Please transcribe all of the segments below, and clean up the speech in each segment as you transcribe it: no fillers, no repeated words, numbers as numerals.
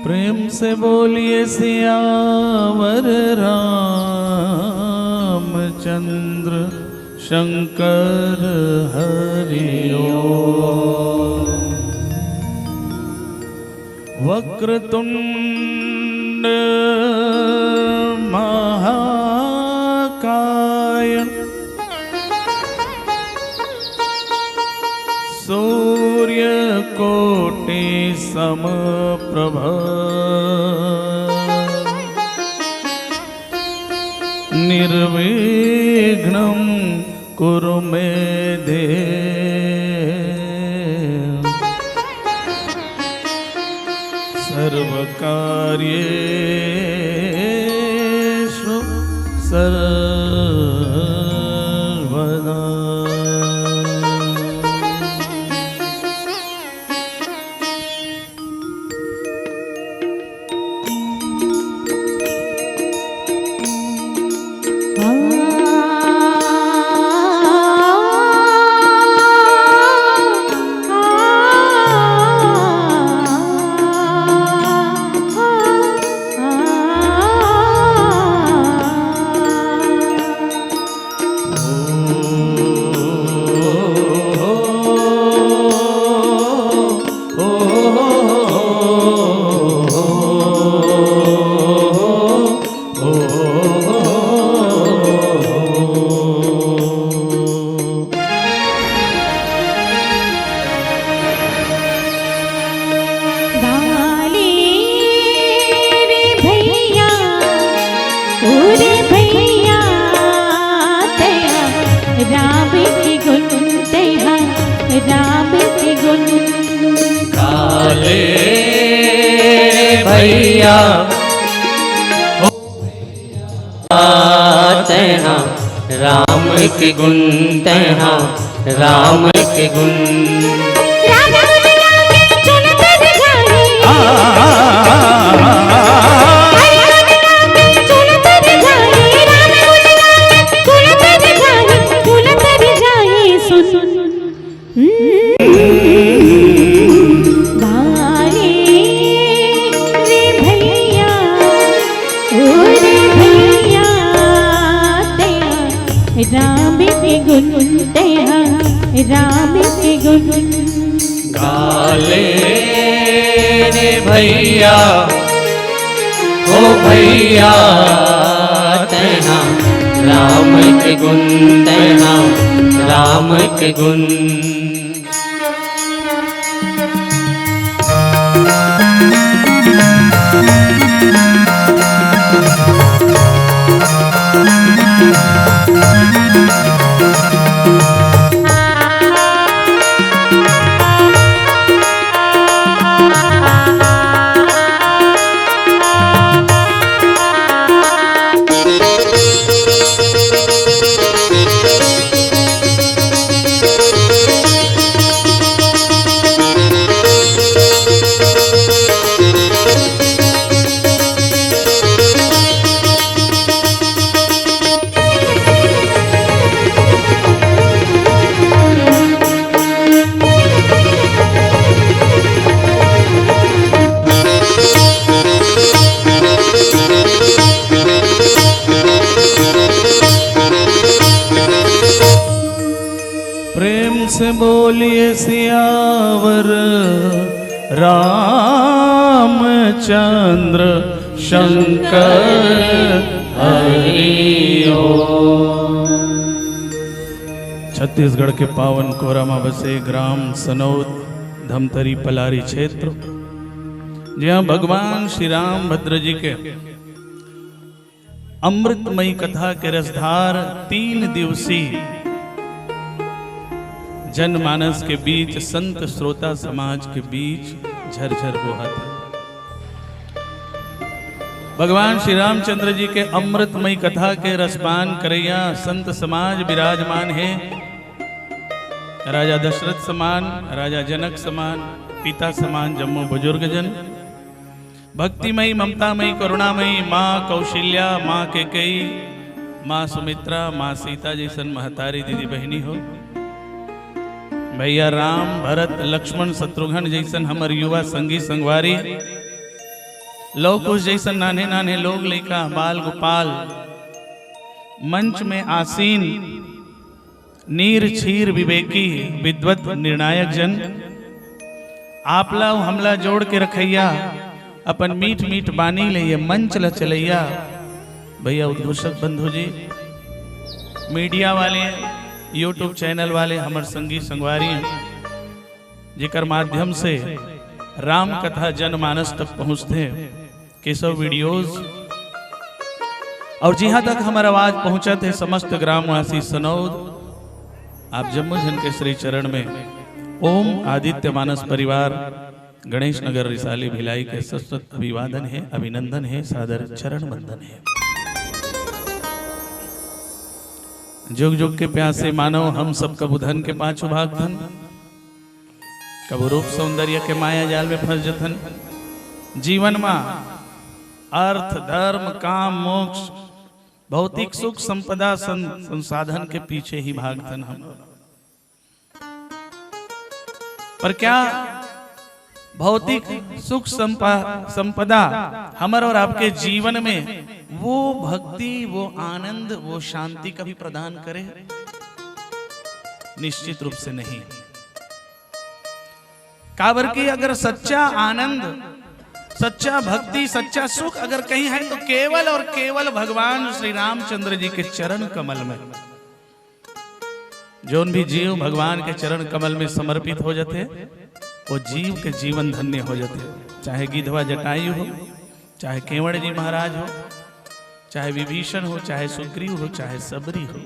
प्रेम से बोलिए सियावर रामचंद्र शंकर हरि ओम। वक्रतुंड महाकाय सूर्यकोटि समप्रभ निर्विघ्नं कुरु मे देव सर्वकार्येषु सर्वदा। भैया आते हैं राम के गुण तैहा राम के गुण। राम के गुण तेहा राम के गुण गाले रे भैया ओ भैया तेहा राम के गुण तेहा राम के गुण। प्रेम से बोलिए सियावर रामचंद्र शंकर हरि ओम। छत्तीसगढ़ के पावन कोरामा बसे ग्राम सनौद धमतरी पलारी क्षेत्र, जहाँ भगवान श्री राम भद्र जी के अमृतमयी कथा के रसधार 3 दिवसीय जनमानस के बीच संत श्रोता समाज के बीच झरझर बहा था। भगवान श्री रामचंद्र जी के अमृतमयी कथा के रसपान करैया संत समाज विराजमान है। राजा दशरथ समान, राजा जनक समान, पिता समान जम्मू बुजुर्ग जन, भक्तिमयी ममतामयी करुणामयी माँ कौशल्या, माँ केकई, माँ सुमित्रा, माँ सीता जैसन महतारी दीदी बहनी हो। भैया राम भरत लक्ष्मण शत्रुघ्न जैसन हमर युवा संगी संगवारी लोग कुछ जैसे नाने नाने लोग लइका बाल गोपाल मंच में आसीन नीर छीर विवेकी विद्वत निर्णायक जन आपला हमला जोड़ के रखैया अपन मीठ मीठ बानी ले ये मंच ल चलैया भैया उद्घोषक बंधु जी मीडिया वाले यूट्यूब चैनल वाले हमर संगी संगवारी जेकर माध्यम से राम कथा जनमानस तक पहुंचते केशव वीडियोस और जहां तक हमारा आवाज पहुंचा थे समस्त ग्रामवासी सनौद आप जम्मू जन के श्री चरण में ओम आदित्य मानस परिवार गणेश नगर रिसाली भिलाई के सशक्त अभिवादन है अभिनंदन है सादर चरण वंदन है। जुग जुग के प्यासे मानव हम सब कबू धन के पांचों भाग धन कबू रूप सौंदर्य के माया जाल में फंस जथन जीवन में अर्थ धर्म काम मोक्ष भौतिक सुख संपदा संसाधन के पीछे ही भागतन हम। पर क्या भौतिक सुख संपदा हमर और आपके जीवन में वो भक्ति वो आनंद वो शांति कभी प्रदान करे? निश्चित रूप से नहीं। काबर की अगर सच्चा आनंद सच्चा भक्ति सच्चा सुख अगर कहीं है तो केवल और केवल भगवान श्री रामचंद्र जी के चरण कमल में। जोन भी जीव भगवान के चरण कमल में समर्पित हो जाते वो जीव के जीवन धन्य हो जाते। चाहे गिधवा जटायु हो, चाहे केवड़ जी महाराज हो, चाहे विभीषण हो, चाहे सुग्रीव हो, चाहे सबरी हो,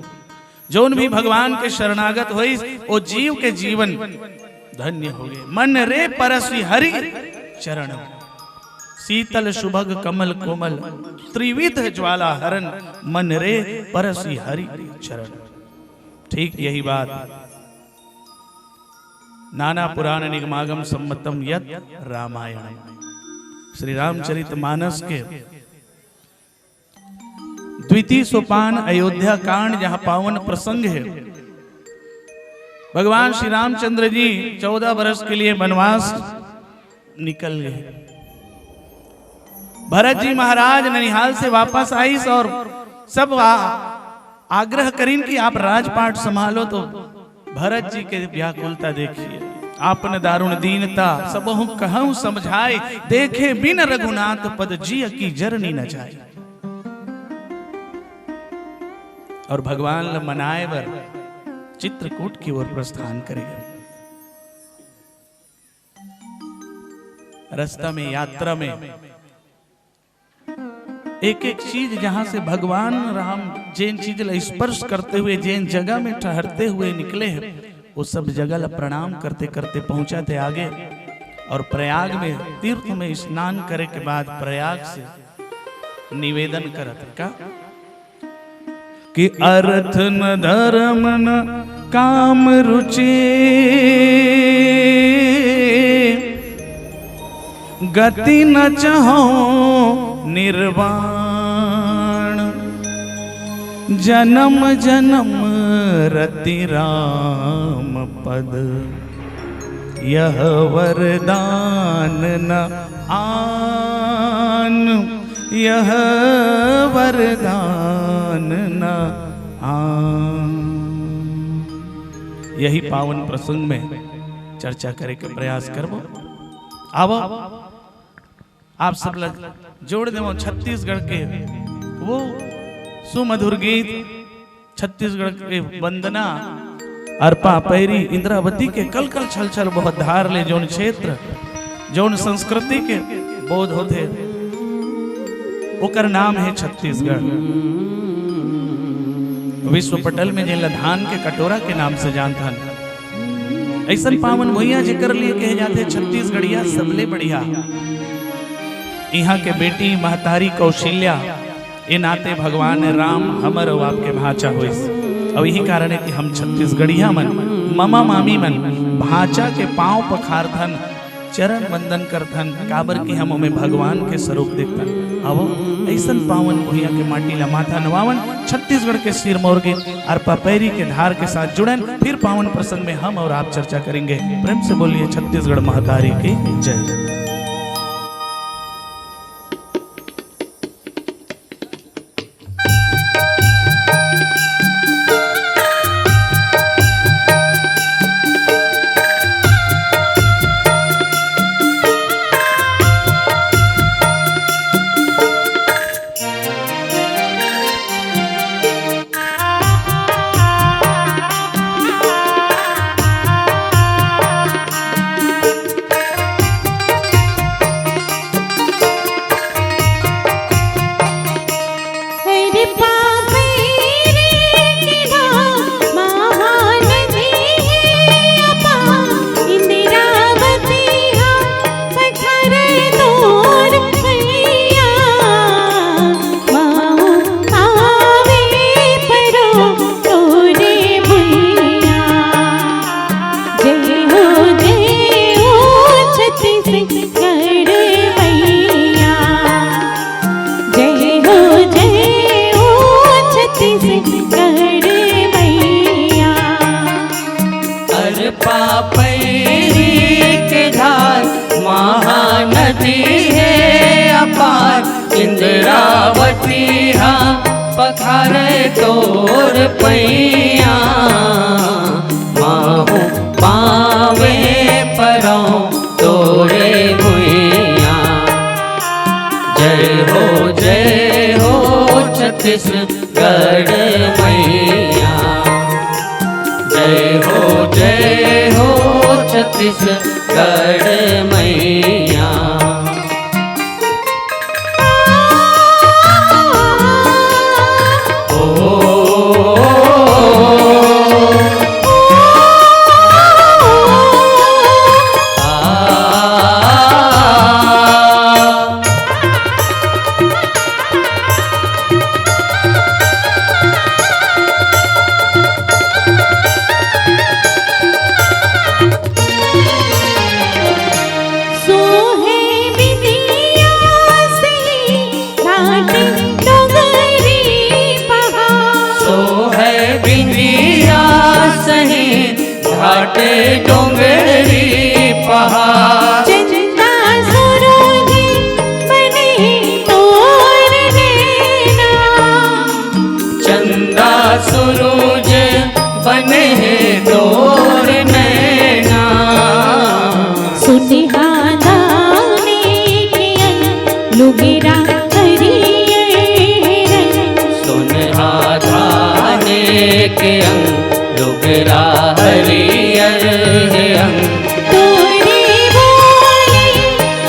जोन भी भगवान के शरणागत हो वो जीव के जीवन धन्य हो गए। मन रे परसि हरि चरण शीतल सुभग कमल कोमल त्रिविध ज्वाला हरण मन रे परसि हरि चरण। ठीक यही बात नाना पुराण निगमागम सम्मतम यत रामायण श्री रामचरित मानस के द्वितीय सोपान अयोध्या कांड जहां पावन प्रसंग है। भगवान श्री रामचंद्र जी 14 वर्ष के लिए वनवास निकल गए। भरत जी महाराज ननिहाल से वापस आई और सब आग्रह करीन कि आप राजपाट संभालो तो भरत जी के व्याकुलता देखिए आपन दारुण दीनता सबहु कहूं समझाए देखे बिन रघुनाथ पद जिय की जरनी न जाए। और भगवान ल मनाए बर चित्रकूट की ओर प्रस्थान करेगा। रास्ता में यात्रा में एक एक चीज जहां से भगवान राम जैन चीज ला स्पर्श करते हुए जैन जगह में ठहरते हुए निकले हैं वो सब जगह ला प्रणाम करते करते पहुंचाते आगे। और प्रयाग में तीर्थ में स्नान करे के बाद प्रयाग से निवेदन करत का कि अर्थ न धर्म न काम रुचि गति न चाहो निर्वाण जन्म जन्म रति राम पद यह वरदान न आन यह वरदान न आन। यही पावन प्रसंग में चर्चा करे के प्रयास करबो। आवो आप सब लग जोड़ दे छत्तीसगढ़ के वो सुमधुर गीत छत्तीसगढ़ के वंदना अर्पा पैरी इंद्रावती के कल कल छल छल बहुत धार ले जोन क्षेत्र जोन संस्कृति के बोध होते ओकर नाम है छत्तीसगढ़। विश्व पटल में जिला धान के कटोरा के नाम से जानता ऐसा पावन भैया जिक्र लिए कहे जाते छत्तीसगढ़िया सबले बढ़िया। यहाँ के बेटी महतारी कौशल्या ये नाते भगवान राम हमर और आपके भाचा हुए और यही कारण है कि हम छत्तीसगढ़िया मन मामा मामी मन भाचा के पांव पखारथन चरण वंदन करथन काबर की हम में भगवान के स्वरूप देखथन। अब ऐसा पावन भैया के माटी ला माथा नवावन छत्तीसगढ़ के सिरमौर के अर्पा पैरी के धार के साथ जुड़न फिर पावन प्रसंग में हम और आप चर्चा करेंगे। प्रेम से बोलिए छत्तीसगढ़ महतारी की जय। इंद्रावती हाँ पखारे तोर पैया माहू पावे परो तोरे भुइया। जय हो छत्तीसगढ़ मैया। जय हो छत्तीसगढ़ मैया। घाटे डोंगरी पहाड़ चंदा सूरज बने तोर नैना। चंदा सूरज बने तोर नैना। सुनिहादा लुगिरा हरियर सुनिहादा के अंग लुगरा हरियर अंग। तोरे बोले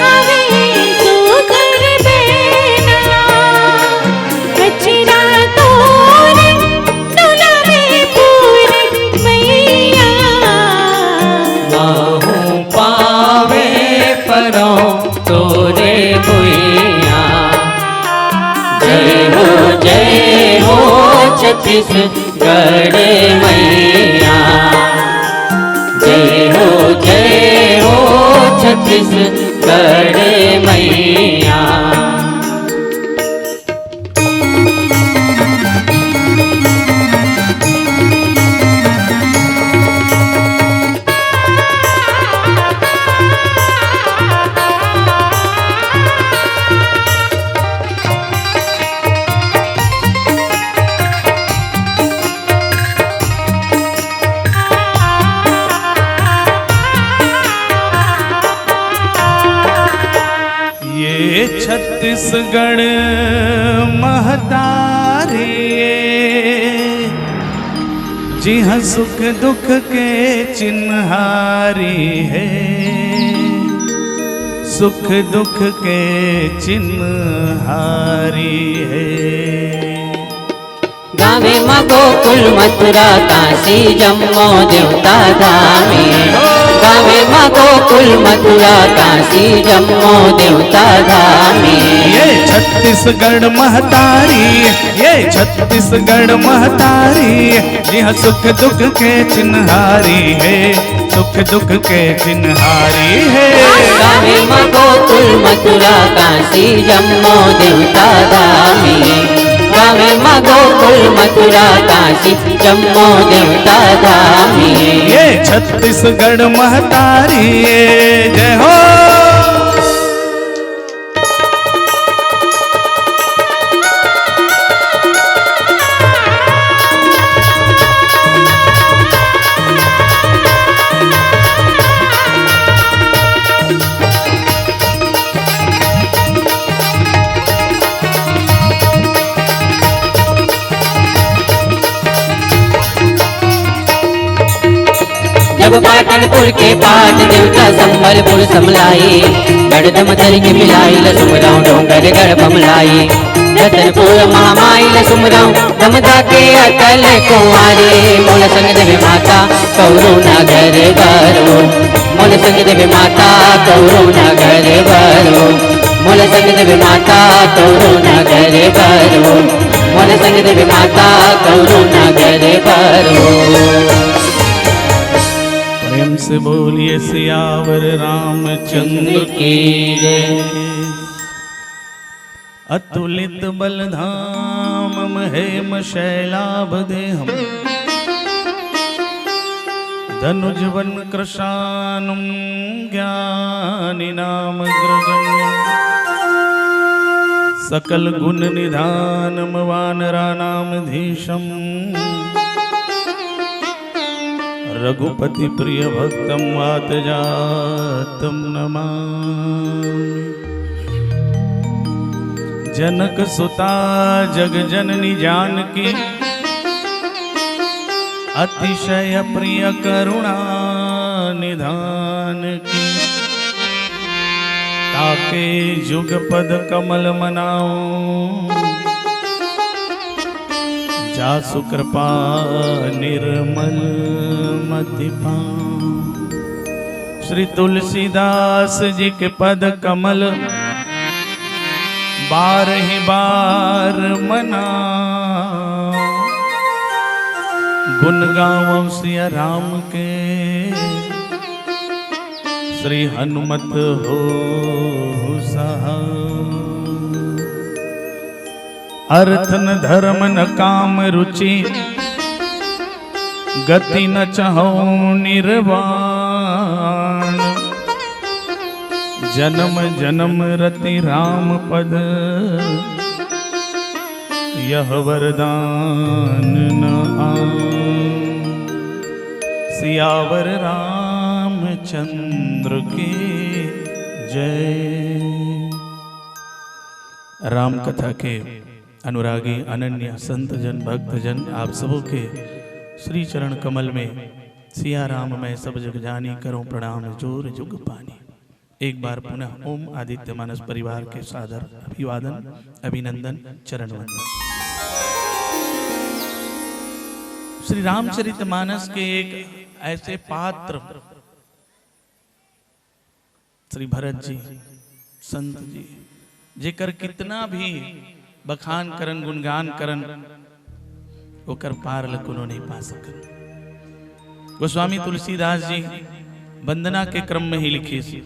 हवे सुकर बेना। कचरा तोरे डुलावे पूरे मैया। माहू पावे परो तोरे भुइया। जय हो छत्तीसगढ़ मैया। जय हो छत्तीसगढ़ मैया। छत्तीसगढ़ महतारी जी हाँ सुख दुख के चिन्हारी है। सुख दुख के चिन्हारी है। गावे माँ गोकुल मथुरा काशी जम्मू देवता धामी। गावे माँ गोकुल मथुरा काशी जम्मू देवता धामी। ये छत्तीसगढ़ महतारी ये छत्तीसगढ़ महतारी जी हाँ सुख दुख के चिन्हारी है। सुख दुख के चिन्हारी है। गावे माँ गोकुल मथुरा काशी जम्मू देवता धामी। गावे माँ गोकुल मथुरा काशी जम्मू देवता धामी। ये छत्तीसगढ़ महतारी जय हो। जब पाटनपुर के पाट देवता संबलपुर समलाई। गढ़दम धर के मिलाई लसुमराऊ डोंगर गढ़ बमलाई। रतनपुर महामाई लसुमराऊ दमदा के अकल कुंवारी। मोल संग देवी माता कौरू नगर बरो। मोल संग देवी माता कौरू नगर बरो। मोल संग देवी माता कौरू नगर बरो। मोल संग देवी माता कौरू नगर बरो। प्रेम से बोलिए सियावर रामचंद्र की जय। अतुलित बलधाम महेम शैलाभ देहम धनुजवन कृशानुम ज्ञानिनाम ग्रगण्यम सकल गुण निधानम वानरानामधीशम रघुपति प्रिय भक्तम वात जातम नमामि। जनक सुता जग जननी जानकी अतिशय प्रिय करुणा निधान की। ताके जुग पद कमल मनाओ जासु कृपा निर्मल मति पाओ। श्री तुलसीदास जी के पद कमल बार ही बार मनाओ। गुण गाओ सिया राम के श्री हनुमत हो सहाय। अर्थ न धर्म न काम रुचि गति न चाहो निर्वाण। जन्म जन्म रति राम पद यह वरदान न आन। सियावर रामचंद्र की जय। राम कथा के अनुरागी अनन्य संत जन भक्त जन आप सबों के श्री चरण कमल में सिया राम मैं सब जग जानी करूं प्रणाम जोर जुग पानी। एक बार पुनः ओम आदित्य मानस परिवार के सादर अभिवादन अभिनंदन चरण वंदन। श्री रामचरितमानस के एक ऐसे पात्र श्री भरत जी संत जी जेकर कितना भी बखान करन गुणगान करन ओकर पार लकुनो नहीं पा सकन। गोस्वामी तुलसीदास जी वंदना के क्रम में ही लिखे सी।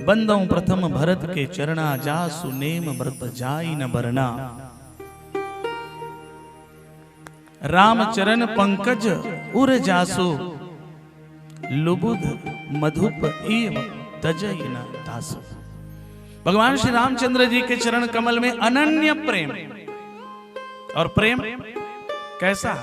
बंदों प्रथम भरत के चरणा जासु नेम व्रत जाई न बरना। राम चरण पंकज उर जासु लुबुध मधुप एव तजई न तासु। भगवान श्री रामचंद्र जी के चरण कमल में अनन्य प्रेम। और प्रेम कैसा?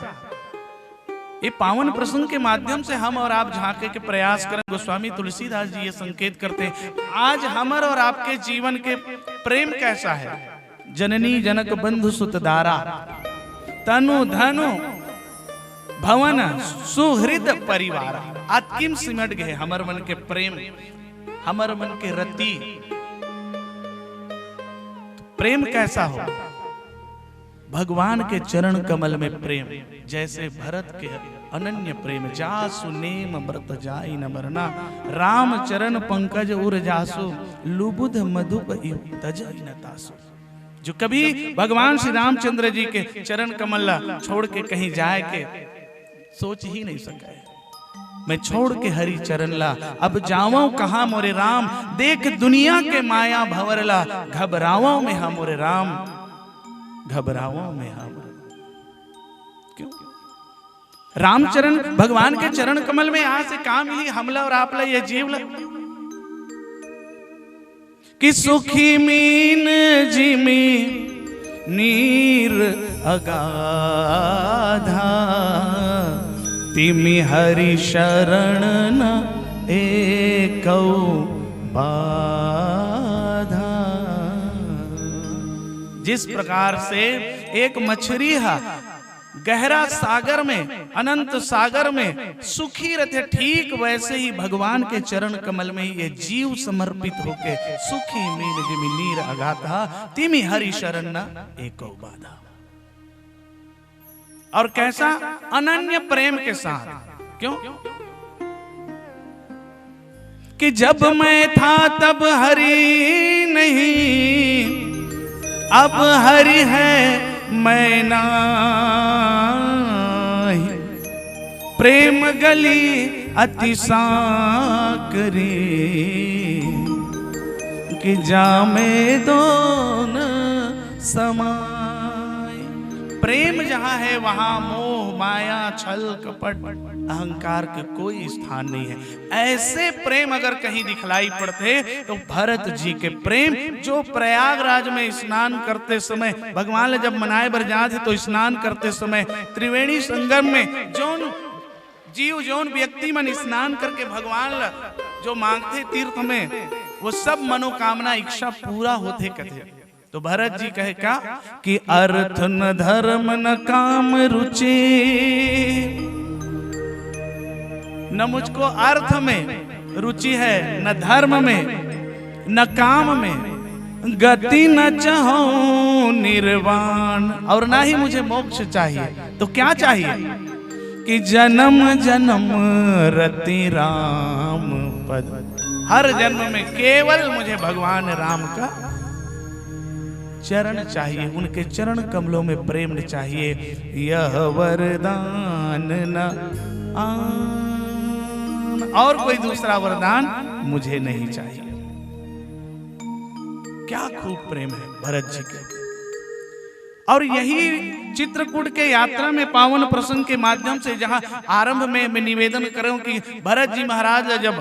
ये पावन प्रसंग के माध्यम से हम और आप झांके के प्रयास करें। गोस्वामी तुलसीदास जी ये संकेत करते हैं आज हमर और आपके जीवन के प्रेम कैसा है। जननी जनक बंधु सुत दारा तनु धनु भवन सुहृद परिवार। आत्किम सिमट गए हमर मन के प्रेम हमर मन के रति। प्रेम कैसा हो? भगवान के चरण कमल में प्रेम जैसे भरत के अनन्य प्रेम। जासु नेम व्रत जाई न मरना। राम चरण पंकज उर जासु लुबुध मधुप तजई न तासु। जो कभी भगवान श्री रामचंद्र जी के चरण कमल छोड़ के कहीं जाए के सोच ही नहीं सका। मैं छोड़ के हरि चरण ला अब जाऊं कहां मोरे राम। देख दुनिया के माया भंवरला घबराओ में हम मोरे राम घबराओ में हम। क्यों? रामचरण भगवान के चरण कमल में आज से काम मिली हमला और आपला ये जीवला कि सुखी मीन जिमी नीर अगाधा। तिमि हरि शरण न एकौ बाधा। जिस प्रकार से एक मछली गहरा सागर में अनंत सागर में सुखी रहते ठीक वैसे ही भगवान के चरण कमल में ये जीव समर्पित होके सुखी मीन जिमि नीर अगाधा। तिमि हरि शरण न एको बाधा। और कैसा? अनन्य प्रेम के साथ। क्यों? कि जब मैं था तब हरि नहीं अब हरि है मैं नाही। प्रेम गली अति साकरी कि जामे दोन समाय। प्रेम जहां है वहां मोह माया छल कपट अहंकार के कोई स्थान नहीं है। ऐसे प्रेम अगर कहीं दिखलाई पड़ते तो भरत जी के प्रेम, जो प्रयागराज में स्नान करते समय भगवान ने जब मनाए बर जाते तो स्नान करते समय त्रिवेणी संगम में जोन जीव जोन व्यक्ति मन स्नान करके भगवान जो मांगते तीर्थ में वो सब मनोकामना इच्छा पूरा होते कथे। तो भरत जी कहे क्या कि अर्थ न धर्म न काम रुचि, न मुझको अर्थ में रुचि है, न धर्म में, न काम में, गति न चाहूं निर्वाण, और ना ही मुझे मोक्ष चाहिए। तो क्या चाहिए कि जन्म जन्म रति राम पद, हर जन्म में केवल मुझे भगवान राम का चरण चाहिए, उनके चरण कमलों में प्रेम चाहिए। यह वरदान न आन, और कोई दूसरा वरदान मुझे नहीं चाहिए। क्या खूब प्रेम है भरत जी के। और यही चित्रकूट के यात्रा में पावन प्रसंग के माध्यम से, जहां आरंभ में मैं निवेदन करूं कि भरत जी महाराज जब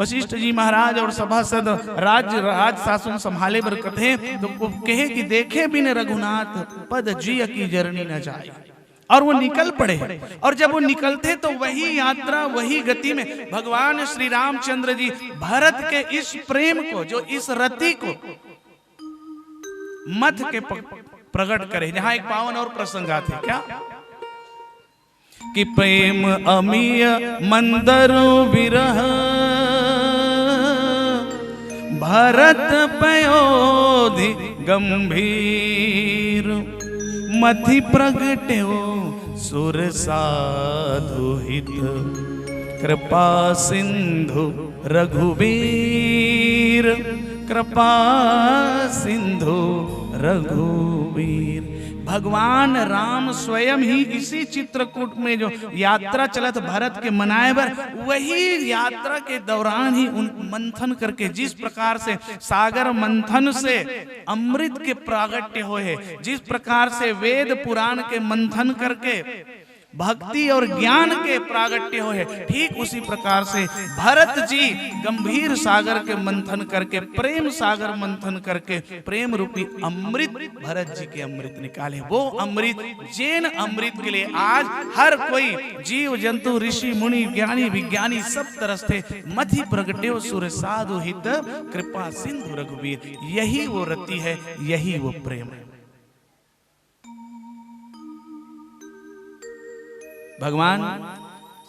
वशिष्ठ जी महाराज और सभासद राज शासन संभाले बर कथे तो कहे कि देखे बिन रघुनाथ पद जिय की जरनी न जाए, और वो निकल पड़े। और जब वो निकलते तो वही यात्रा वही गति में भगवान श्री रामचंद्र जी भरत के इस प्रेम को, जो इस रति को मथ के प्रकट करे। जहां एक पावन और प्रसंग आते क्या कि प्रेम अमीय मंदरो विरह भरत पयोधि गंभीर, मथि प्रगट्यो सुर साधु हित, कृपा सिंधु रघुवीर, कृपा सिंधु रघुवीर। भगवान राम स्वयं ही इसी चित्रकूट में जो यात्रा चलत भरत के मनाए बर, वही यात्रा के दौरान ही उन मंथन करके, जिस प्रकार से सागर मंथन से अमृत के प्रागट्य होए, जिस प्रकार से वेद पुराण के मंथन करके भक्ति और ज्ञान के प्रागट्य होए, ठीक उसी प्रकार से भरत जी गंभीर सागर के मंथन करके, प्रेम सागर मंथन करके प्रेम रूपी अमृत भरत जी के अमृत निकाले। वो अमृत जैन अमृत के लिए आज हर कोई जीव जंतु ऋषि मुनि ज्ञानी विज्ञानी सब तरह से मथि प्रगट्यो सुर साधु हित, कृपा सिंधु रघुवीर। यही वो रति है, यही वो प्रेम है। भगवान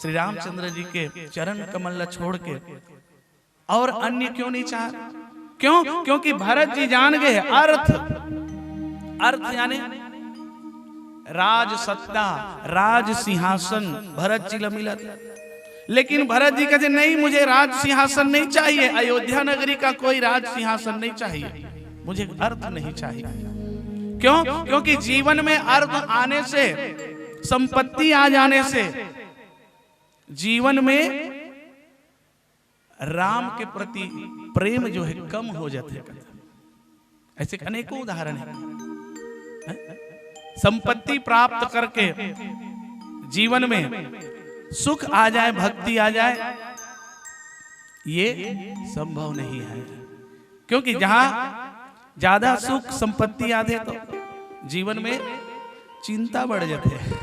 श्री रामचंद्र जी के चरण कमल छोड़ के और अन्य क्यों नहीं चाह? क्यों? क्योंकि भरत जी जान गए अर्थ, अर्थ यानी राज सत्ता, राज सिंहासन भरत जी मिला। लेकिन भरत जी कहते नहीं, मुझे राज सिंहासन नहीं चाहिए, अयोध्या नगरी का कोई राज सिंहासन नहीं चाहिए, मुझे अर्थ नहीं चाहिए। क्यों? क्योंकि जीवन में अर्थ आने से, संपत्ति आ जाने से जीवन में राम के प्रति प्रेम जो है कम हो जाते हैं। ऐसे अनेकों उदाहरण है। संपत्ति प्राप्त करके जीवन में सुख आ जाए, भक्ति आ जाए, ये संभव नहीं है। क्योंकि जहां ज्यादा सुख संपत्ति आते तो जीवन में चिंता बढ़ जाते हैं,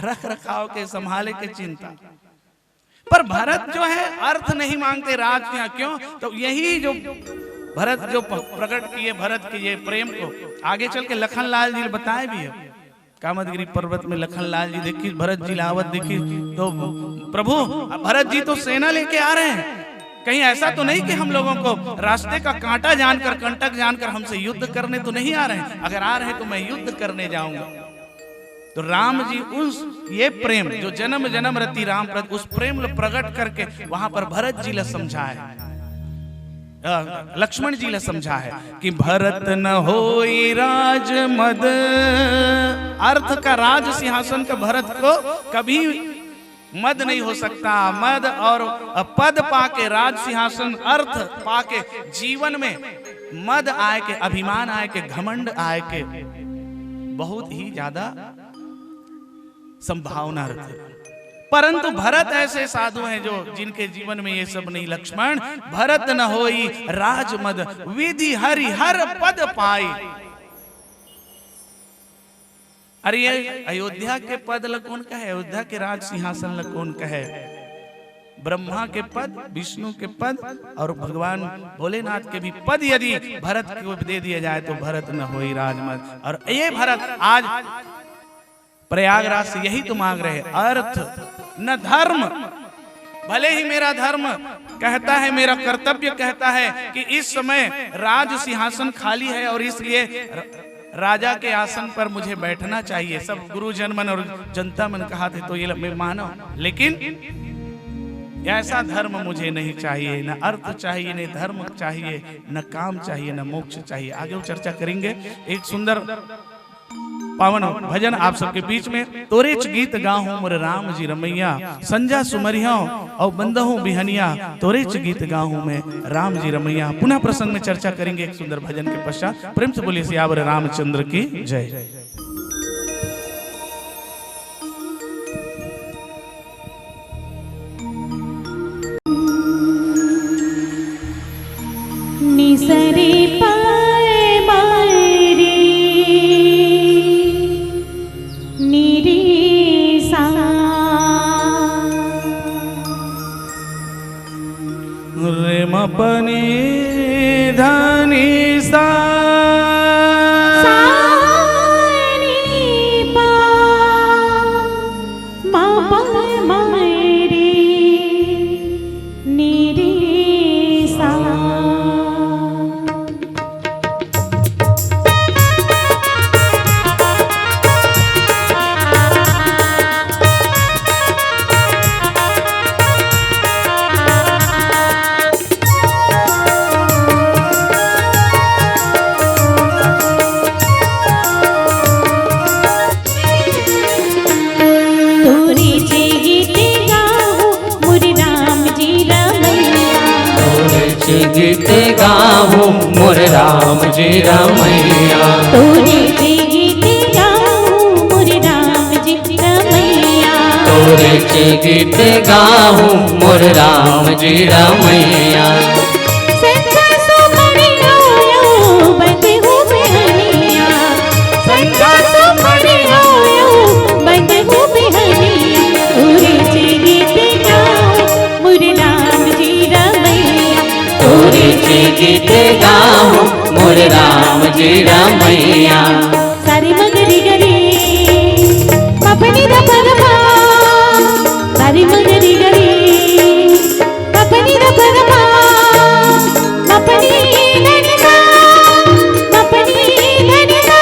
रख रखाव के संभाले के चिंता। पर भरत जो है अर्थ नहीं मांगते राज क्या। क्यों? तो यही जो भरत जो प्रकट किए, भरत के ये प्रेम को आगे चल के लखनलाल जी बताए भी है। कामदगिरी पर्वत में लखनलाल जी देखी, भरत जी लावत देखी तो प्रभु भरत जी तो सेना लेके आ रहे हैं, कहीं ऐसा तो नहीं कि हम लोगों को रास्ते का कांटा जानकर, कंटक जानकर हमसे युद्ध करने तो नहीं आ रहे हैं? अगर आ रहे हैं तो मैं युद्ध करने जाऊंगा। तो राम जी उस ये प्रेम जो जन्म जन्म रति राम प्रति, उस प्रेम प्रकट करके वहां पर भरत जी ला समझा है, लक्ष्मण जी ला समझा है कि भरत न होई राज मद। अर्थ का राज सिंहासन का भरत को कभी मद नहीं हो सकता। मद और पद पाके, राज सिंहासन अर्थ पाके जीवन में मद आए के, अभिमान आए के, घमंड आए के बहुत ही ज्यादा संभावना रखते। परंतु भरत ऐसे साधु हैं जो जिनके जीवन में ये सब नहीं। लक्ष्मण भरत न होई राजमद, विधि हरि हर पद पाई। अरे ये अयोध्या के पद लकोन का है, अयोध्या के राज सिंहासन लकोन का है। ब्रह्मा के पद, विष्णु के पद और भगवान भोलेनाथ के भी पद यदि भरत को दे दिया जाए तो भरत न होई राजमद। और ये भरत आज प्रयागराज से यही तो मांग रहे, अर्थ न धर्म। भले ही मेरा धर्म कहता है, मेरा कर्तव्य कहता है कि इस समय राज सिंहासन खाली है और इसलिए राजा के आसन पर मुझे बैठना चाहिए। सब गुरुजन मन और जनता मन कहा थे तो ये मैं मानो, लेकिन ऐसा धर्म मुझे नहीं चाहिए। न अर्थ चाहिए, न धर्म चाहिए, न काम चाहिए, न मोक्ष चाहिए। आगे वो चर्चा करेंगे। एक सुंदर पावन भजन आप सबके बीच में। तोरे च गीत गाहूं मोर राम जी रमैया, संजा सुमरिया और बंदहूं बिहनिया, तोरे च गीत गाहूं मैं राम जी रमैया। पुनः प्रसंग में चर्चा करेंगे एक सुंदर भजन के पश्चात। प्रेम से बोलिए सियावर रामचंद्र की जय। निसरे पाए मारे निरे सा, रे मपनी धनी सा, गीत गाऊं मोर राम जी रमैया, तोरे चे गीत गाऊं मोर राम जी रमैया, तोरे चे गीत गाऊं मोर राम जी रमैया। संजा सुमरिया बंदहूं बिहनिया, संजा सुमरिया बंदहूं बिहनिया, तोरे चे गीत गाऊं मोर राम जी रमैया, तोरे चे गीत गाऊं मोर राम जी रमैया। सारी मगरी गरी अपनी रपरमा, सारी मगरी गरी अपनी रपरमा, अपनी धनिया, अपनी धनिया।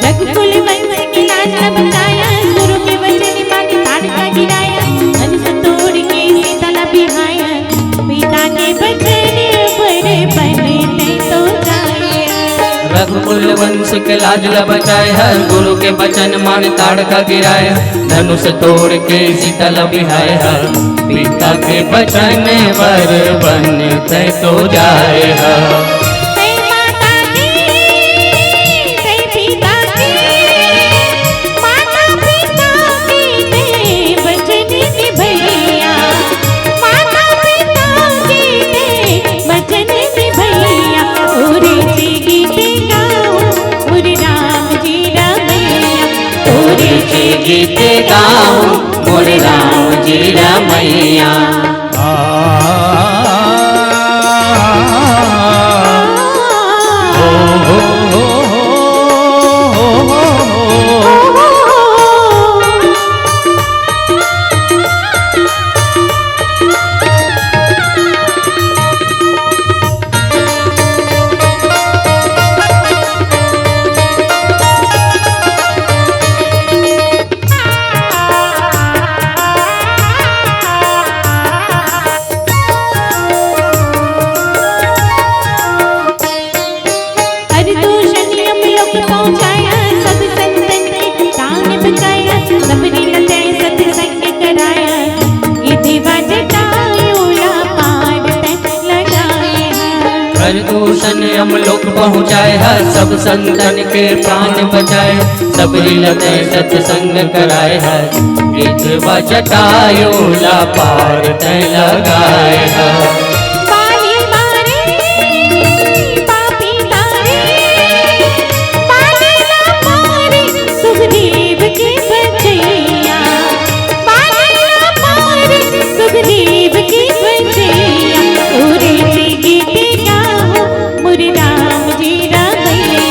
रघुकुल वंश की लाज न बचाया, गुरु के वचन मांगे ताड़ का गिराया, धनुष तोड़ के सीता न बिहाया, पिता के वचन बड़े बनते तो जाया। रघुकुल वंश के लाज ल बचाए है, गुरु के वचन मान ताड़ का गिराया, धनुष तोड़ के सीता ल बिहाए है, पिता के वचन बर बनते तो जाए है। गीत गाऊं मोर राम जी रमैया। भूषण अमलोक पहुँचाए है, सब संतन के प्राण बचाए, सब लते सत्संग कराए है, गीत बजटायूला पार तय लगाए है। पानी मारे पापी तारे, पानी ना मारे सुखदेव के बचैया, पानी ना मारे सुखदेव के बचैया। तोरे से गीत गाओ मोरे राम जी रामैया,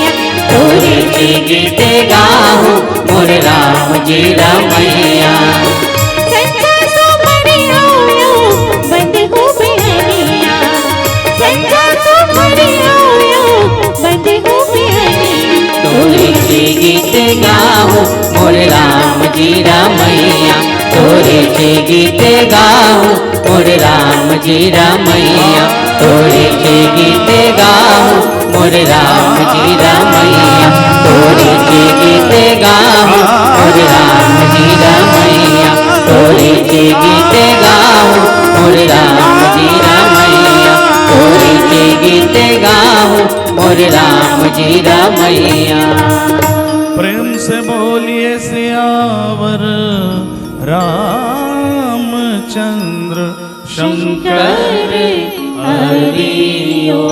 तोरे से गीत गाऊं मोर राम जी रामैया। संजा सो मरे आयो बंद हो बिहनिया, संजा सो मरे आयो बंद हो बिहनिया। तोरे से गीत गाऊं मोर राम जी रामैया, तोरे से गीत गाऊं मोर राम जी रामैया, तोरे से गीत गाऊं मोर राम जी रामैया, तोरे से गीत गाऊं मोर राम जी रामैया, तोरे से गीत गाऊं मोर राम जी रामैया, तोरे से गीत गाऊं मोर राम जी रामैया। प्रेम से बोलिए सियावर रामचंद्र शंकर हरिओ।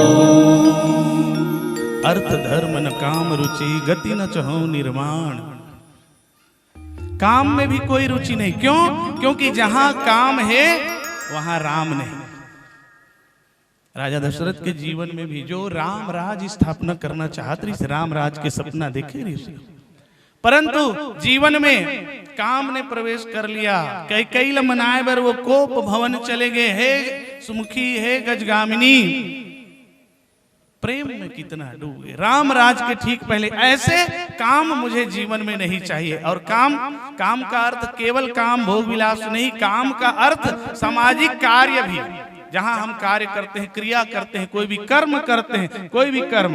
अर्थ धर्म न काम रुचि गति न चहो निर्माण। काम में भी कोई रुचि नहीं, क्यों? क्योंकि जहां काम है वहां राम नहीं। राजा दशरथ के जीवन में भी जो राम राज स्थापना करना चाहते थे, राम राज के सपना देखे ऋषि, परंतु जीवन में काम ने प्रवेश कर लिया। कई मनाए बर वो कोप भवन चले गए। हे सुमुखी, हे गजगामिनी, प्रेम में कितना डूब गए। राम राज के ठीक पहले ऐसे काम मुझे जीवन में नहीं चाहिए। और काम का अर्थ केवल काम भोग विलास नहीं, काम का अर्थ सामाजिक कार्य भी। जहां हम कार्य करते हैं, क्रिया करते हैं, कोई भी कर्म करते हैं, कोई भी कर्म,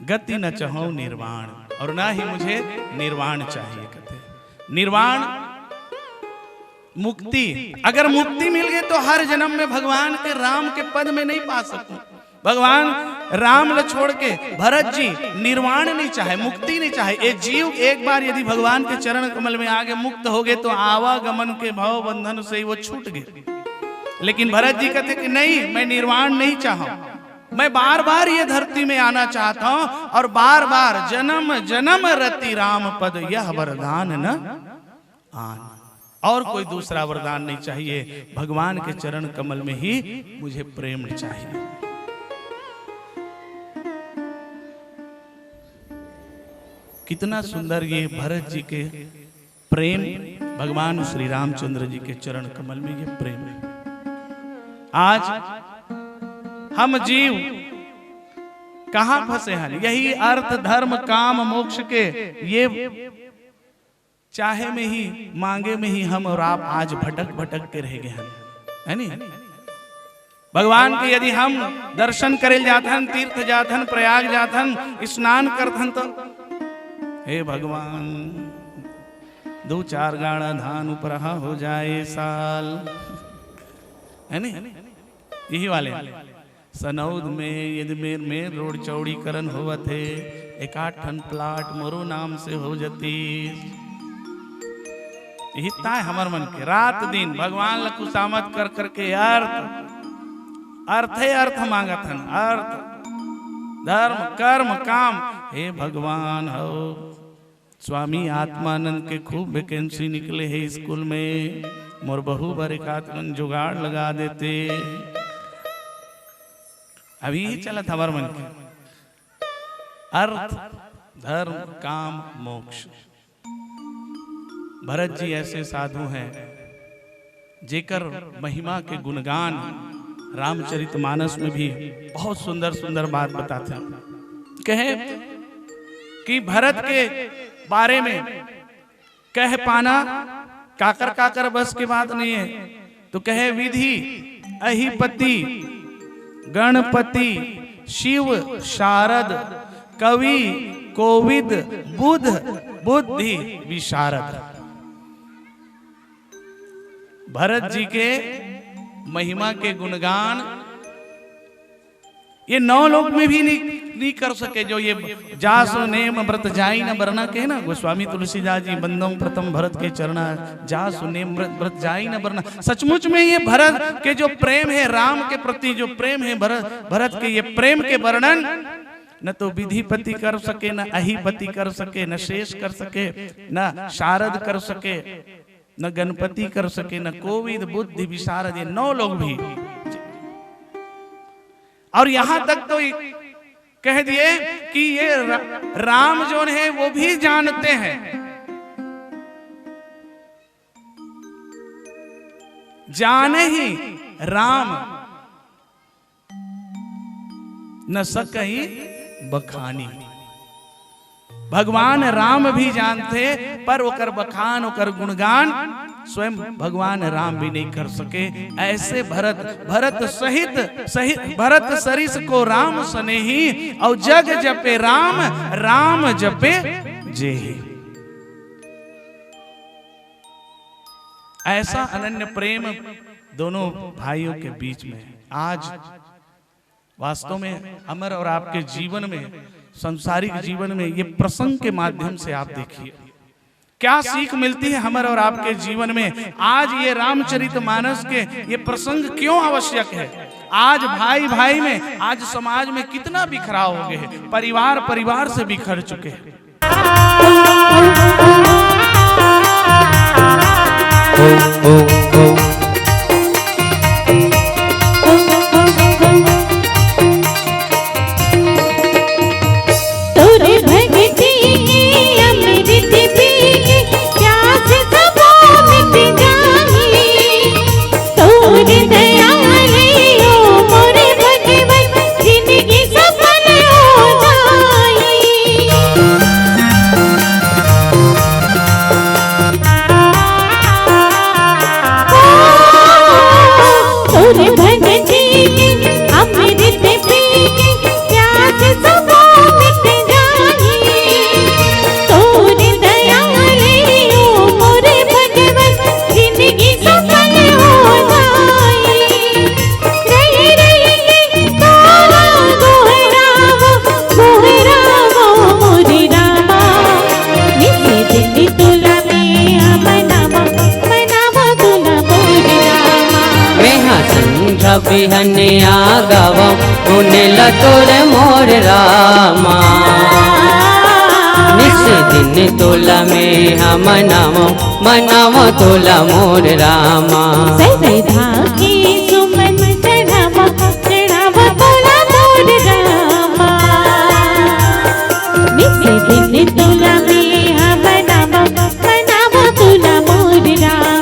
गति न चाहो निर्वाण, और ना ही मुझे निर्वाण चाहिए। कहते निर्वाण मुक्ति। अगर मुक्ति मिल गई तो हर जन्म में भगवान के राम के पद में नहीं पा सकूं। भगवान राम ल छोड़ के भरत जी निर्वाण नहीं चाहे, मुक्ति नहीं चाहे। ये जीव एक बार यदि भगवान के चरण कमल में आगे मुक्त हो गए तो आवागमन के भव बंधन से वो छूट गए। लेकिन भरत जी कहते कि नहीं, मैं निर्वाण नहीं चाहूं, मैं बार बार ये धरती में आना चाहता हूं और बार बार जन्म जन्म रति राम पद यह वरदान न आन। और कोई दूसरा वरदान नहीं चाहिए, भगवान के चरण कमल में ही मुझे प्रेम चाहिए। कितना सुंदर ये भरत जी के प्रेम, भगवान श्री रामचंद्र जी के चरण कमल में ये प्रेम है। आज हम जीव कहां फंसे हैं? यही अर्थ धर्म काम मोक्ष के ये चाहे में ही, मांगे में ही हम और आप आज भटक भटक के रह गए हैं, है नहीं? भगवान के यदि हम दर्शन करे जाते हैं, तीर्थ जाते हैं, प्रयाग जाते हैं, स्नान करते हैं, तो हे भगवान 2-4 गाड़ा धान उपरहा हो जाए साल, है नहीं? यही वाले सनौद में यदि में रोड चौड़ीकरण होवत है, 1-8 ठन प्लाट मोरो नाम से हो जाती। यही ताय हमार मन के रात दिन भगवान ल कुसामत कर करके अर्थ मांगत हन, अर्थ धर्म कर्म काम। हे भगवान हो, स्वामी आत्मानंद के खूब वैकेंसी निकले है स्कूल में, मोर बहू बरकात जुगाड़ लगा देते। अभी चलत हमार मन के अर्थ धर्म काम मोक्ष। भरत जी ऐसे साधु हैं जेकर महिमा के गुणगान रामचरितमानस में भी बहुत सुंदर सुंदर बात बताते हैं। कहे कि भरत के बारे में कह पाना काकर काकर बस की बात नहीं है, तो कहे विधि अहिपति गणपति शिव शारद कवि कोविद बुध बुद्धि विशारद। भरत जी के महिमा के गुणगान ये 9 लोक में भी नहीं कर सके जो ये जासु नेम व्रत जाई न बरना के ना गोस्वामी तुलसीदास जी बंदम प्रथम भरत के चरना जासु नेम व्रत जाई न बरना। सचमुच में ये भरत के जो प्रेम है, राम के प्रति जो प्रेम है, भरत के ये प्रेम के वर्णन न तो विधिपति कर सके, न अहिपति कर सके, न शेष कर सके, न शारद कर सके, न गणपति कर सके, न कोविद बुद्धि विशारद, ये 9 लोग भी। और यहां तक तो कह दिए कि ये राम जो है वो भी जानते हैं, जाने ही राम न सकई बखानी। भगवान राम भी जानते पर ओकर बखान ओकर गुणगान स्वयं भगवान राम भी नहीं कर सके। ऐसे भरत भरत सरिस को राम सनेही और जग जपे राम, राम जपे जेहि। ऐसा अनन्य प्रेम दोनों भाइयों के बीच में आज वास्तव में अमर और आपके जीवन में, संसारिक जीवन में ये प्रसंग के माध्यम से आप देखिए क्या सीख मिलती है हमर और आपके जीवन में। आज ये रामचरितमानस के ये प्रसंग क्यों आवश्यक है। आज भाई भाई में, आज समाज में कितना बिखराव हो गए हैं, परिवार से बिखर चुके हैं। बिहनिया गाव उन्हें लतोर मोर रामा। निस दिन तोला में हम मनाव तोला मोर रामा। सर्वदा की सुमन चढ़ावा तोला मोर रामा। निस दिन तोला में हम मनाव तोला मोर रामा।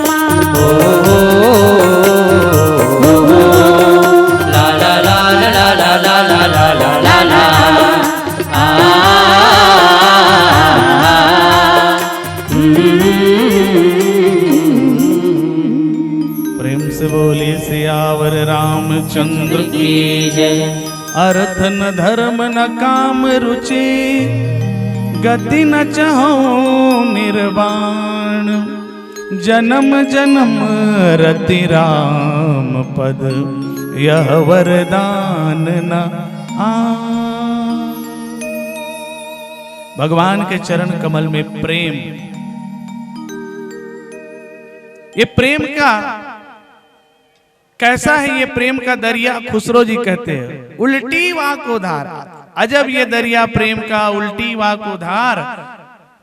बोले सियावर रामचंद्र की जय। अर्थ न धर्म न काम रुचि, गति न चाहो निर्वाण। जन्म जन्म रति राम पद, यह वरदान न आ। भगवान के चरण कमल में प्रेम, ये प्रेम का कैसा है, ये प्रेम का दरिया खुसरो जी कहते हैं उल्टी वाक उधार। अजब ये दरिया प्रेम का, उल्टी वाक उधार।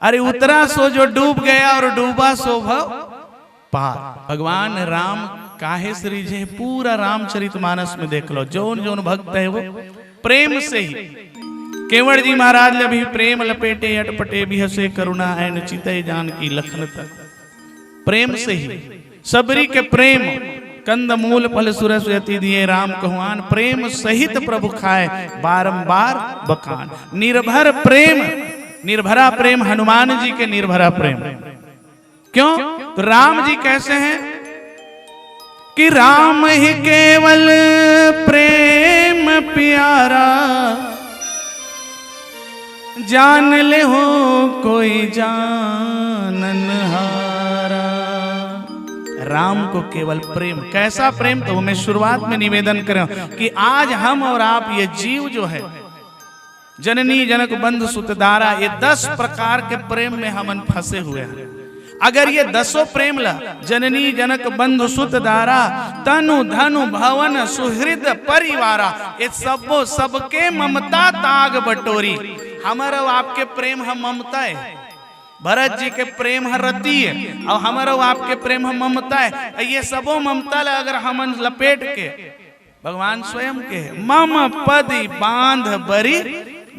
अरे उतरा सो जो डूब गया और डूबा सो भव पार। भगवान राम काहे श्री जी पूरा रामचरितमानस में देख लो, जोन जोन भक्त है वो प्रेम से ही। केवड़ जी महाराज भी प्रेम लपेटे अटपटे भी हसे करुणा ऐन चिते जान की लखन तक। प्रेम से ही सबरी के प्रेम, कंद मूल फल सुरस यति दिए राम कहुआन। प्रेम सहित प्रभु खाए बारंबार बखान। निर्भर प्रेम, निर्भरा प्रेम हनुमान जी के निर्भरा प्रेम। क्यों? तो राम जी कैसे हैं कि राम ही केवल प्रेम प्यारा, जान ले हो कोई जानन हारा। राम को केवल प्रेम। कैसा प्रेम? तो मैं शुरुआत में निवेदन करें कि आज हम और आप ये जीव जो है, जननी जनक बंधु सुतदारा, ये 10 प्रकार के प्रेम में हम फंसे हुए हैं। अगर ये 10 प्रेम ला, जननी जनक बंधु सुतदारा, तनु धनु भवन सुहृद परिवारा, ये सबके ममता ताग बटोरी। हमारा आपके प्रेम हम ममता है, भरत जी के प्रेम है रति है, और हमारा आपके प्रेम हम ममता है। ये सबो ममता ला अगर हम लपेट के भगवान स्वयं के मम पदी बांध बरी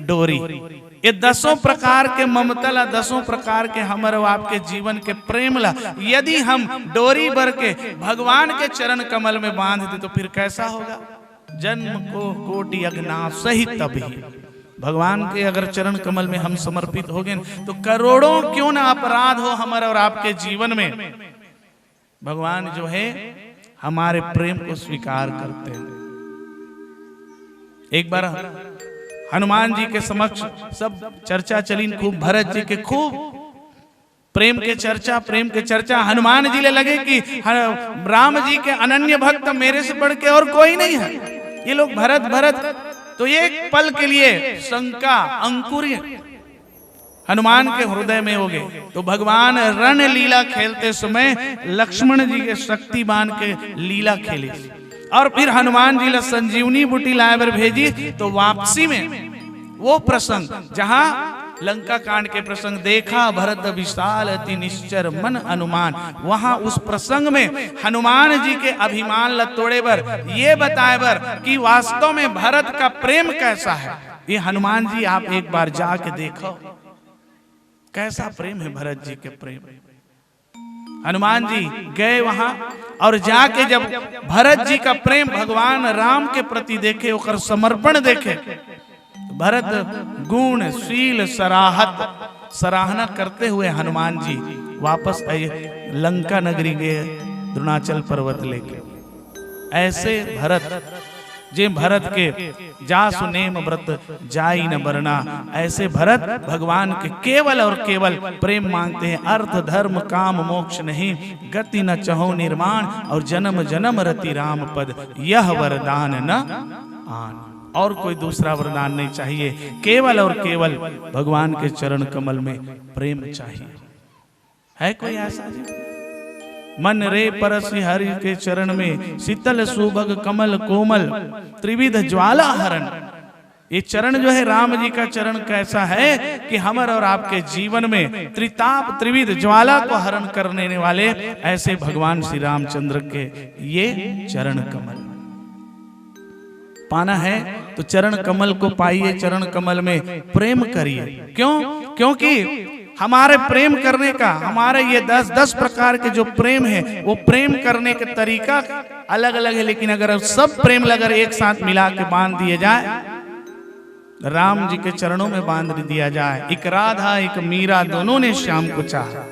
डोरी, ये 10 प्रकार के ममता ला, 10 प्रकार के हमारे आपके जीवन के प्रेम ला यदि हम डोरी भर के भगवान के चरण कमल में बांध दे तो फिर कैसा होगा? जन्म को कोटि अज्ञान सही तभी भगवान के अगर चरण कमल में हम समर्पित हो गए तो करोड़ों क्यों ना अपराध हो हमारे और आपके जीवन में, भगवान जो है हमारे प्रेम को स्वीकार करते हैं। एक बार हनुमान जी के समक्ष सब चर्चा चली खूब, भरत जी के खूब प्रेम के चर्चा। हनुमान जी ले लगे कि राम जी के अनन्य भक्त मेरे से बढ़ के और कोई नहीं है। ये लोग भरत तो एक पल के लिए शंका अंकुर हनुमान के हृदय में हो गए। तो भगवान रण लीला खेलते समय लक्ष्मण जी के शक्तिमान के लीला खेली, और फिर हनुमान जी ला संजीवनी बूटी लाए भेजी। तो वापसी में वो प्रसंग जहां लंका कांड के प्रसंग देखा, भरत विशाल अति निश्चर मन अनुमान, वहां उस प्रसंग में हनुमान जी के अभिमान ल तोड़े बर ये बताए बर कि वास्तव में भरत का प्रेम कैसा है। ये हनुमान जी आप एक बार जाके देखो कैसा प्रेम है भरत जी के प्रेम। हनुमान जी गए वहां और जाके जब भरत जी का प्रेम भगवान राम के प्रति देखे, ओकर समर्पण देखे, भरत गुण शील सराहना करते हुए हनुमान जी वापस आए, लंका नगरी गए द्रोणाचल पर्वत लेके। ऐसे भरत जे भरत के जासु नेम व्रत जाई न बरना, ऐसे भरत भगवान के केवल और केवल प्रेम मांगते हैं। अर्थ धर्म काम मोक्ष नहीं, गति न चहो निर्माण, और जन्म जन्म रति राम पद, यह वरदान न आन। और कोई दूसरा वरदान नहीं चाहिए, केवल और केवल भगवान के चरण कमल में प्रेम चाहिए। है कोई ऐसा जी? मन रे परसि हरि के चरण में, शीतल सुभग कमल कोमल, त्रिविध ज्वाला हरण। ये चरण जो है राम जी का चरण कैसा है कि हमारे और आपके जीवन में त्रिताप त्रिविध ज्वाला को हरण करने वाले ऐसे भगवान श्री रामचंद्र के ये चरण कमल पाना है। तो चरण कमल को पाइए, चरण कमल में प्रेम करिए। क्यों? क्योंकि हमारे प्रेम करने का, हमारे ये 10 प्रकार के जो प्रेम है वो प्रेम करने का तरीका अलग अलग है, लेकिन अगर सब प्रेम अगर एक साथ मिला के बांध दिए जाए, राम जी के चरणों में बांध दिया जाए। एक राधा एक मीरा दोनों ने श्याम को चाहा।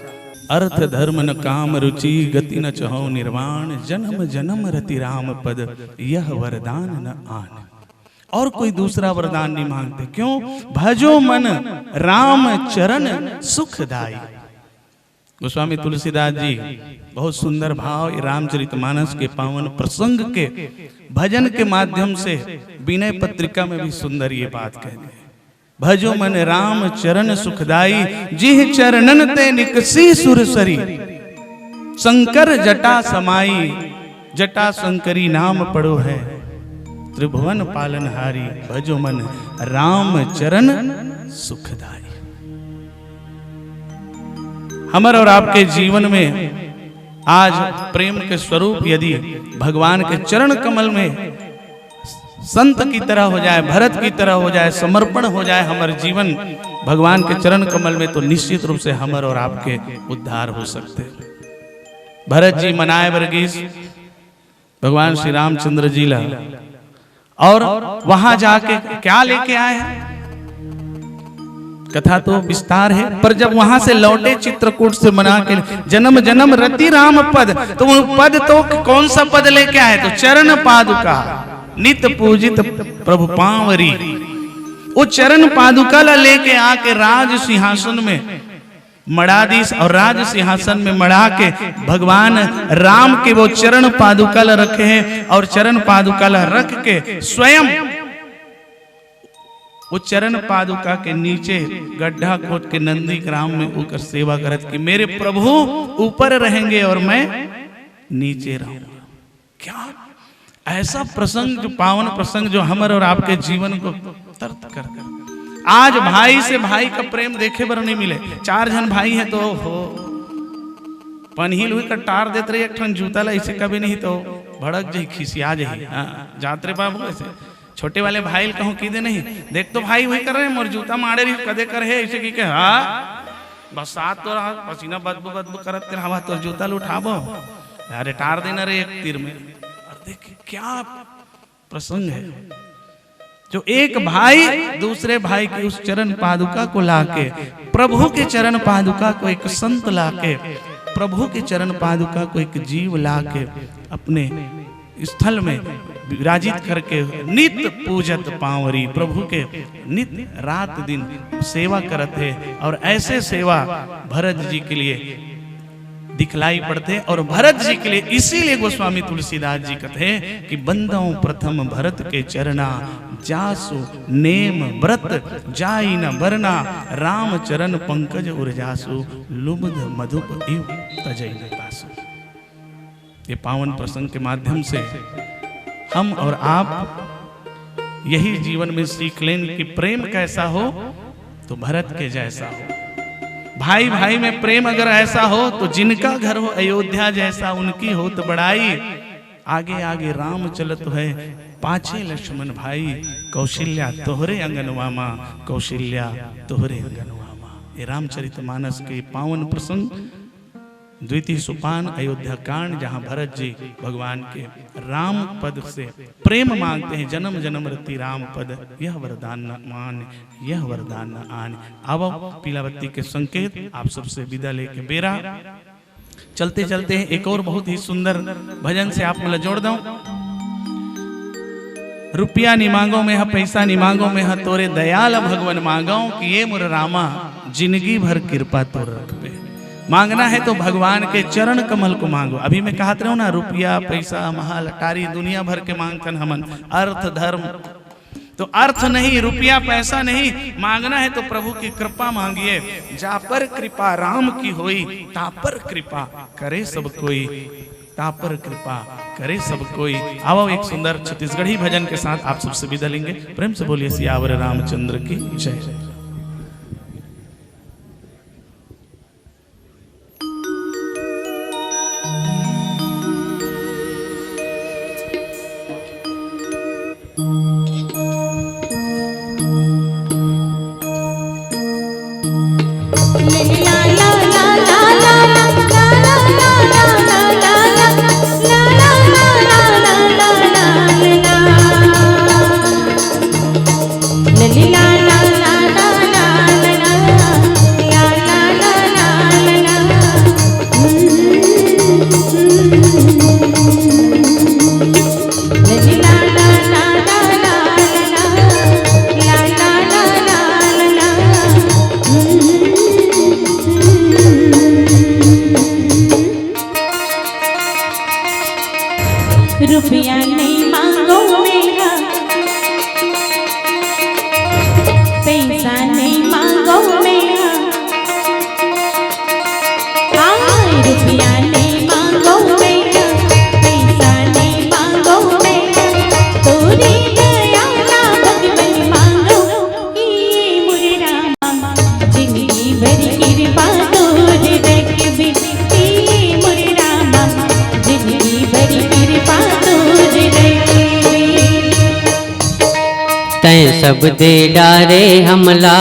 अर्थ धर्म न काम रुचि, गति न चहो निर्वाण, जन्म जन्म रति राम पद, यह वरदान न आन। और कोई दूसरा वरदान नहीं मांगते। क्यों? भजो मन राम चरण सुखदाई। गोस्वामी तुलसीदास जी बहुत सुंदर भाव रामचरितमानस के पावन प्रसंग के भजन के माध्यम से विनय पत्रिका में भी सुंदर ये बात कहते हैं। भजो मन राम चरण सुखदाई, जिह चरणन ते निकसी सुरसरी, शंकर जटा समाई, जटा शंकरी नाम पड़ो है, त्रिभुवन पालनहारी, भजो मन राम चरण सुखदाई। हमारे और आपके जीवन में आज प्रेम के स्वरूप यदि भगवान के चरण कमल में संत की तरह हो जाए, भरत की तरह हो जाए, समर्पण हो जाए हमारे जीवन भगवान के चरण कमल में, तो निश्चित रूप से हमारे और आपके उद्धार हो सकते। भरत जी मनाए वर्गीस भगवान श्री रामचंद्र जी ला, और वहां जाके क्या लेके आए हैं कथा तो विस्तार है। पर जब वहां से लौटे चित्रकूट से मना के जन्म जन्म रति राम पद, तो वो पद तो कौन सा पद लेके आए? तो चरण पादुका नित पूजित प्रभु पांवरी। वो चरण पादुका ला लेके आके राज सिंहासन में मड़ाधीश और राज सिंहासन में मड़ा के भगवान राम के वो चरण पादुका रखे हैं और चरण पादुका रख के स्वयं वो चरण पादुका के नीचे गड्ढा खोद के नंदी ग्राम में ऊपर सेवा करत कि मेरे प्रभु ऊपर रहेंगे और मैं नीचे रहूंगा। क्या ऐसा प्रसंग, जो पावन प्रसंग, जो हमारे और आपके जीवन को तर्क कर आज भाई से भाई का प्रेम देखे बर नहीं मिले। 4 जन भाई है तो हो पनहिल हुई कटार देते रही, एक ठन जूता ला ऐसे कभी नहीं तो भड़क जाही, खिसिया जाही। जातरे बाबू ऐसे छोटे वाले भाई कहूँ की दे नहीं, देख तो भाई वही कर रहे मोर जूता मारे रही कदे कर है ऐसे की के हाँ बरसात तो रहा पसीना बदबू बदबू करत तेरा हवा तो जूता उठाबो अरे टार देना रे एक तीर में। और देख क्या प्रसंग है, जो एक भाई दूसरे भाई के उस चरण पादुका को लाके, प्रभु के चरण पादुका को एक संत लाके, प्रभु के चरण पादुका को एक जीव लाके अपने स्थल में विराजित करके नित्य पूजत पांवरी, प्रभु के नित्य रात दिन सेवा करते। और ऐसे सेवा भरत जी के लिए दिखलाई पड़ते और भरत जी के लिए इसीलिए गोस्वामी तुलसीदास जी कहते हैं कि बंदों प्रथम भरत के चरना, जासु नेम व्रत जाई न बरना, राम चरण पंकज उर्जासु, लुब्ध मधुप इव तजई न पासु। ये पावन प्रसंग के माध्यम से हम और आप यही जीवन में सीख लें कि प्रेम कैसा हो तो भरत के जैसा हो। भाई भाई में प्रेम अगर ऐसा हो तो जिनका घर हो अयोध्या जैसा, उनकी हो तो बड़ाई। आगे आगे राम चलत है, पाछे लक्ष्मण भाई, कौशल्या तोहरे अंगनवा मां, कौशल्या तोहरे अंगनवा मां। ये रामचरितमानस के पावन प्रसंग, द्वितीय सोपान अयोध्या कांड, जहाँ भरत जी भगवान के राम पद से प्रेम मांगते हैं, जन्म जन्म रति राम पद, यह वरदान न मान, यह वरदान न आन। अब पीलावती के संकेत आप सबसे विदा लेके बेरा चलते चलते हैं। एक और बहुत ही सुंदर भजन से आप मतलब जोड़ दो। रुपया नि मांगो में है, पैसा नि मांगो में है, तोरे दयाल भगवान मांगो कि ये मुर रामा, जिंदगी भर कृपा तो रख पे। मांगना है तो भगवान के चरण कमल को मांगो। अभी मैं कहते रहो ना, रुपया पैसा महल अटारी दुनिया भर के मांगतन हमन, अर्थ धर्म तो अर्थ नहीं, रुपया पैसा नहीं, मांगना है तो प्रभु की कृपा मांगिए। जा पर कृपा राम की होई, ता पर कृपा करे सब कोई, ता पर कृपा करे सब कोई। आओ एक सुंदर छत्तीसगढ़ी भजन के साथ आप सबसे विदा लेंगे। प्रेम से बोलिए सियावर रामचंद्र की जय। रुपया नहीं मांगो मेरा, पैसा नहीं मांगो मेरा, रुपया नहीं मांगो मेरा, पैसा नहीं मांगो मेरा, तोरी दया ना भगवान मांगो कि मुरे रामा, जिंदगी भर कृपा तोर रखबे कि मुरे रामा, जिंदगी भर कृपा तोर रखबे। तैं सब दे डारे हमला,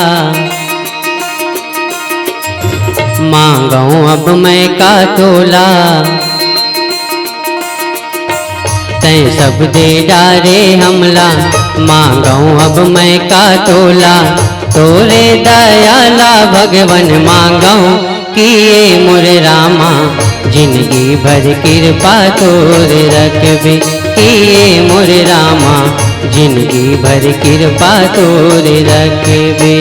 मांगूं अब मैं का तोला। तैं सब दे डारे हमला, मांगूं अब मैं का तोला। तोरे दयाला भगवन मांगूं कि ये मुर रामा, जिंदगी भर कृपा तोर रखबे कि ये मुर रामा, जिंदगी भर कृपा तोर रखबे।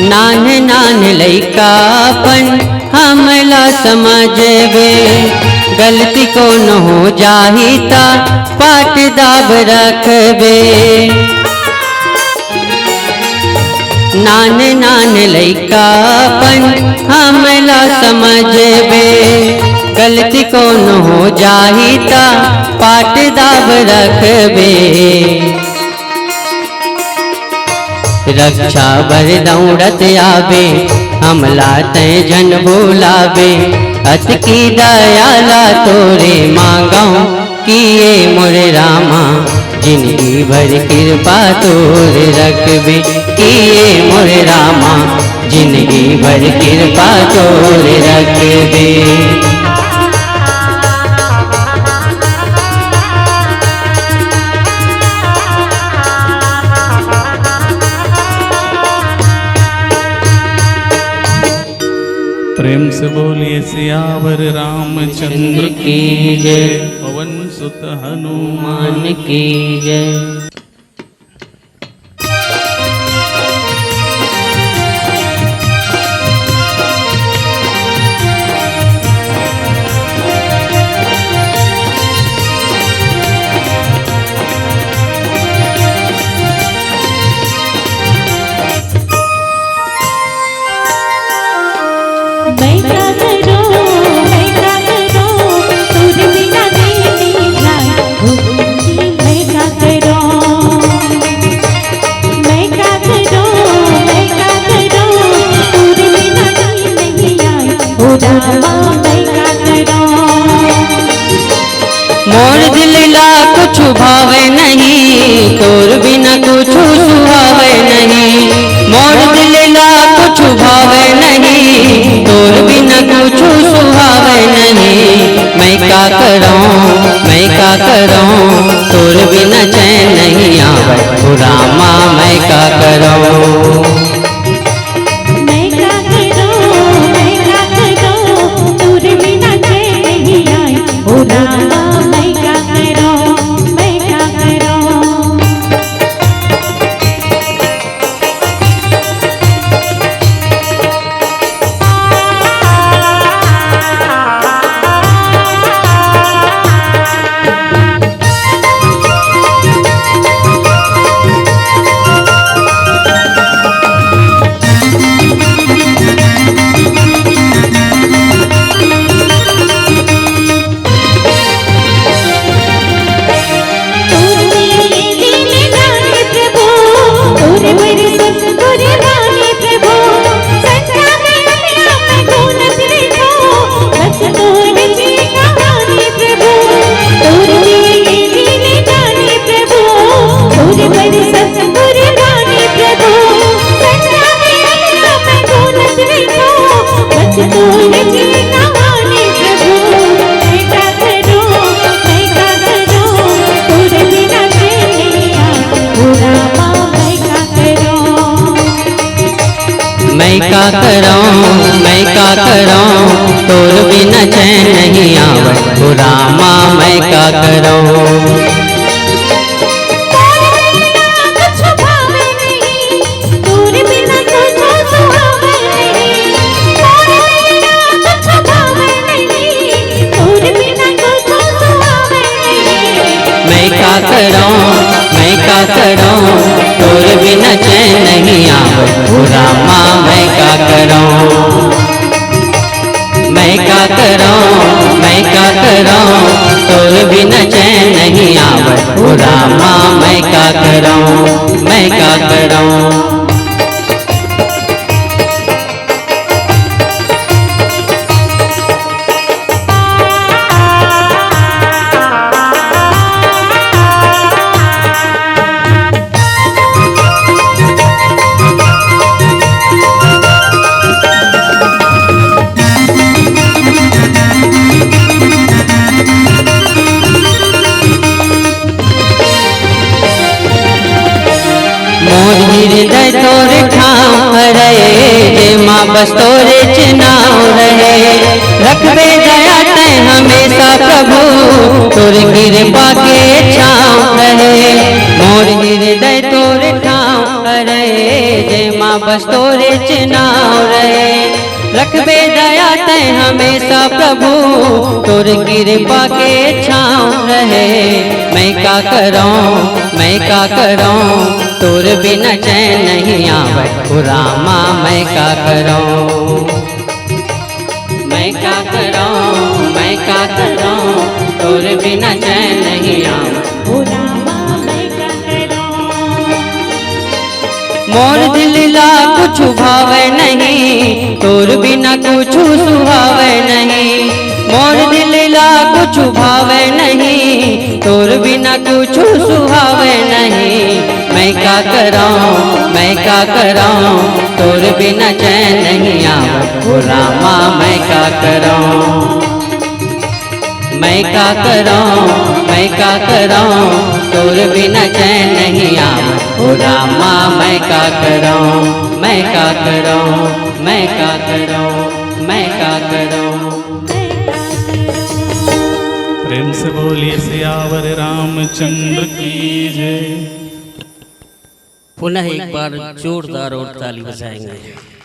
नान नान लइकापन हमला समझबे, गलती को न हो जाहिता पाट दाब रखबे। नान नान लइकापन हमला समझबे, गलती को न हो जाहिता पाट दाब रखबे। रक्षा बर दौड़त आबे, हमला तय जन भूलाबे। अत की दयाला तोरे मांगाऊं, किए मोरे रामा जिंदगी भर कृपा तोरे रखबे। किए मोरे रामा जिंदगी भर कृपा तोरे रखबे। प्रेम से बोलिए सियावर रामचंद्र की जय, पवन सुत हनुमान की जय। मोर दिल ला कुछ भावे नहीं, तोर बिना कुछ सुहावे नहीं। मोर दिल ला कुछ भावे नहीं, तोर बिना कुछ सुहावे नहीं। मैं क्या करूं, मैं क्या करूं, तोर बिना चैन नहीं आवे। ओ रामा मैं क्या करूं। मैं क्या करूं, मैं क्या करूं, तोर बिना चैन नहीं आवे। ओ रामा मैं क्या करूं। मैं क्या करूं, मैं क्या करूं, तोर बिना चैन नहीं आवे। ओ रामा मैं क्या करूं। मैं क्या करूं, मैं क्या करूं, तोर बिना चैन नहीं आवे। ओ रामा मैं क्या करूं, मैं क्या करूं। हृदय तोरे ठाव रहे, जे माँ बस तोरे चिनाव रहे। रखबे दया तय हमेशा प्रभु, तोरे कृपा के छाव रहे। मोर हृदय तोरे ठाव रहे, जे माँ बस तोरे चुनाव रहे। रखबे दया तय हमेशा प्रभु, तोर कृपा के छाँव रहे। मैं का करूं तोर बिना चैन नहीं आवे, ओ रामा मैं का करूं। मैं का करूं तोर बिना चैन नहीं आवे, ओ रामा मैं का करूं। मोर दिल ला कुछ भावे नहीं, तोर बिना कुछ सुहावे नहीं। मोर दिल ला कुछ भावे नहीं, तोर बिना कुछ सुहावे नहीं। मैं का करूं तोर बिना चैन नहीं आवे, ओ रामा मैं का करूं। मैं का करूं तोर बिना चैन नहीं आवे, ओ रामा मैं का करूं। मैं का करूं। प्रेम से बोलिए सियावर रामचंद्र की जय। पुनः एक बार जोरदार और ताली बजाएंगे।